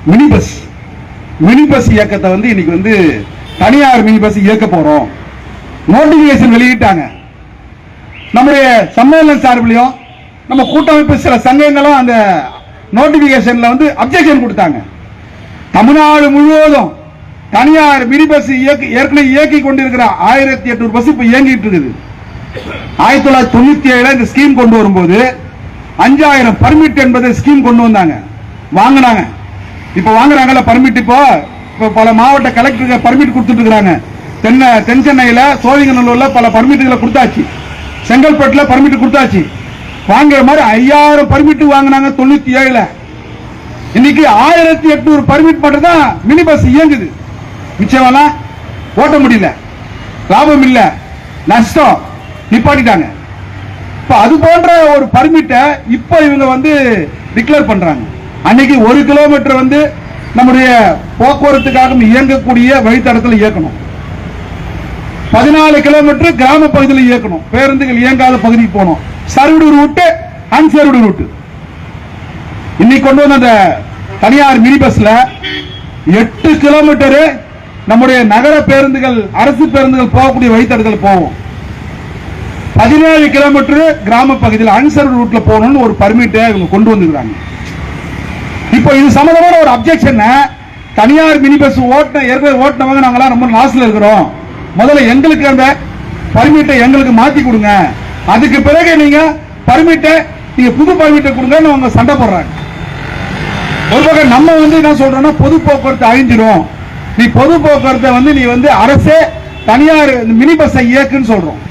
Mini bus இயக்கத்தை இன்னைக்கு தனியார் மினி பஸ் இயக்க போறோம் நோட்டிபிகேஷன் வெளியிட்டாங்க. நம்முடைய சம்மேளன சார்பிலையும் நம்ம கூட்டமைப்பு சில சங்கங்களும் அந்த நோட்டிபிகேஷன்ல அப்ஜெக்ஷன் கொடுத்தாங்க. தமிழ்நாடு முழுவதும் தனியார் மினி பஸ் ஏற்கனவே இயக்கி கொண்டிருக்கிற 1800 பஸ் இப்ப இயங்கிட்டு இருக்குது. 1997 இந்த ஸ்கீம் கொண்டு வரும்போது 5000 பர்மிட் என்பது ஸ்கீம் கொண்டு வந்தாங்க, வாங்கினாங்க. இப்ப வாங்குறாங்கல்ல பர்மிட். இப்போ பல மாவட்ட கலெக்டருக்கு பர்மிட் கொடுத்துட்டு இருக்காங்க. தென் சென்னையில சோழிங்கநல்லூர்ல பல பர்மிட்டுகளை கொடுத்தாச்சு, செங்கல்பட்டுல பர்மிட் கொடுத்தாச்சு. வாங்குற மாதிரி 5000 பர்மிட் வாங்கினாங்க 97. இன்னைக்கு 1800 பர்மிட் மட்டும் தான் மினி பஸ் இயங்குது. மிச்சமெல்லாம் ஓட்ட முடியல, லாபம் இல்ல, நஷ்டம், நிப்பாட்டிட்டாங்க. இப்ப அது போன்ற ஒரு பர்மிட்டை இப்ப இவங்க டிக்ளேர் பண்றாங்க. அன்னைக்கு 1 கிலோமீட்டர் நம்முடைய போக்குவரத்துக்காக இயங்கக்கூடிய வழித்தடத்தில் இயக்கணும். 14 கிலோமீட்டர் கிராம பகுதியில் இயக்கணும், பேருந்துகள் இயங்காத பகுதிக்கு போகணும். சர்வீடு ரூட், அன்சர்வீடு ரூட். இன்னைக்கு கொண்டு வந்த அந்த தனியார் மினி பஸ்ல 8 கிலோமீட்டர் நம்முடைய நகர பேருந்துகள், அரசு பேருந்துகள் போகக்கூடிய வழித்தடத்தில் போவோம். 17 கிலோமீட்டர் கிராம பகுதியில் அன்சர்வீடு ரூட்ல போகணும்னு ஒரு பர்மிட்டை இவங்க கொண்டு வந்துருக்காங்க. இப்போ இது சம்பந்தமான ஒரு அப்ஜெக்ஷன், தனியார் மினி பஸ் ஏற்கனவே ஓட்டினவங்க நாங்களாம் ரொம்ப லாஸ்ல இருக்கிறோம், முதல்ல எங்களுக்கு அந்த பர்மிட்டை எங்களுக்கு மாத்தி கொடுங்க, அதுக்கு பிறகு நீங்க பர்மிட்டை நீங்க புது பர்மிட்டை கொடுங்கன்னு அவங்க சண்டை போடுறாங்க. ஒரு பக்கம் நம்ம என்ன சொல்றோம்னா பொது போக்குவரத்து அழிஞ்சிரும், நீ பொது போக்குவரத்தை நீ அரசே தனியார் மினி பஸ்ஸை இயக்குன்னு சொல்றோம்.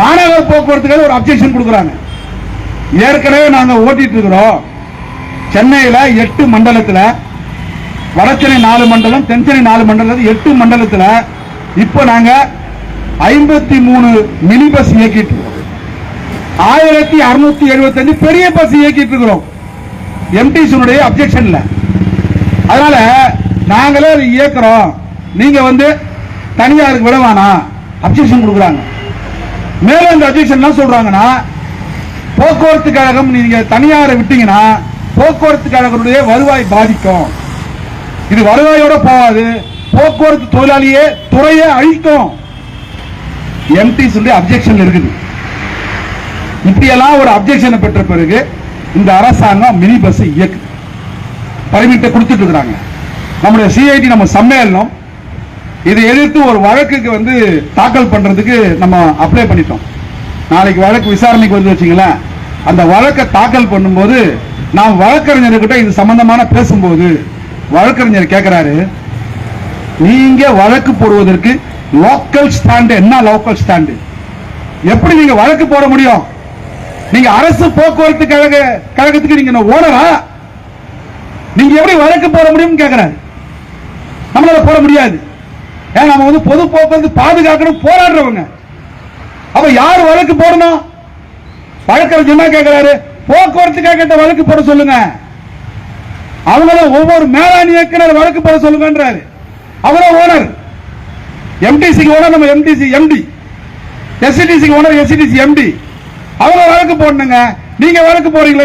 மாநகர போக்குவரத்துக்கு ஒரு அப்ஜெக்ஷன் கொடுக்குறாங்க. ஏற்கனவே நாங்க ஓட்டிட்டு இருக்கிறோம் சென்னையில 8 மண்டலத்துல, வடசென்னை 4 மண்டலம், தென்சென்னை 4 மண்டலம், 8 மண்டலத்துல இப்ப நாங்க 53 மினி பஸ் இயக்கிட்டு இருக்கோம். 1675 பெரிய பஸ் இயக்கிட்டு இருக்கிறோம் எம்டிசி அப்ஜெக்ஷன்ல. அதனால நாங்களே இயக்குறோம், நீங்க தனியாருக்கு விடவானா அப்ஜெக்ஷன் கொடுக்குறாங்க. மேலும் இந்த அப்ஜெக்ஷன் சொல்றாங்கன்னா, போக்குவரத்து கழகம் நீங்க தனியாரை விட்டீங்கன்னா போக்குவரத்து கழகத்துடைய வருவாய் பாதிக்கும், இது வருவாயோட போகாது, போக்குவரத்து தொழிலாளியே துறையை அழிக்கும். எம்டிசி அப்ஜெக்ஷன் இருக்குது. இப்படியெல்லாம் ஒரு அப்ஜெக்ஷன் பெற்ற பிறகு இந்த அரசாங்கம் மினி பஸ் இயக்கு பர்மிட்டை கொடுத்துட்டு இருக்காங்க. நம்முடைய சிஐடி நம்ம சம்மேளனம் இதை எதிர்த்து ஒரு வழக்குக்கு தாக்கல் பண்றதுக்கு நம்ம அப்ளை பண்ணிட்டோம். நாளைக்கு வழக்கு விசாரணைக்கு வந்து வச்சுங்களேன். அந்த வழக்கை தாக்கல் பண்ணும்போது நாம் வழக்கறிஞர்கிட்ட இது சம்பந்தமான பேசும்போது வழக்கறிஞர் கேட்கிறாரு, நீங்க வழக்கு போடுவதற்கு லோக்கல் ஸ்டாண்டு என்ன? லோக்கல் ஸ்டாண்டு எப்படி நீங்க வழக்கு போட முடியும்? நீங்க அரசு போக்குவரத்து கழகத்துக்கு நீங்க ஓனரா? நீங்க எப்படி வழக்கு போட முடியும் கேட்கிறாரு. நம்மளால போட முடியாது. ஏன்னா நம்ம பொது போக்குவரத்து பாதுகாக்கணும் போராடுறவங்க. அப்ப யார் வழக்கு போடணும்? வழக்கறிஞர் என்ன கேட்கிறாரு? போக்குவரத்து கழகத்தை வழக்கு போட சொல்லுங்க. அவங்கள ஒவ்வொரு மேலாண் இயக்குனர் வழக்கு போட சொல்லுங்கன்றாரு. அவரோ ஓனர், எம்டிசிக்கு ஓனர் நம்ம எம்டிசி எம்டி, எஸ்சிடிசிக்கு ஓனர் எஸ்சிடிசி எம்டி, அவங்க வழக்கு போடணுங்க. நீங்க வழக்கு போறீங்களா?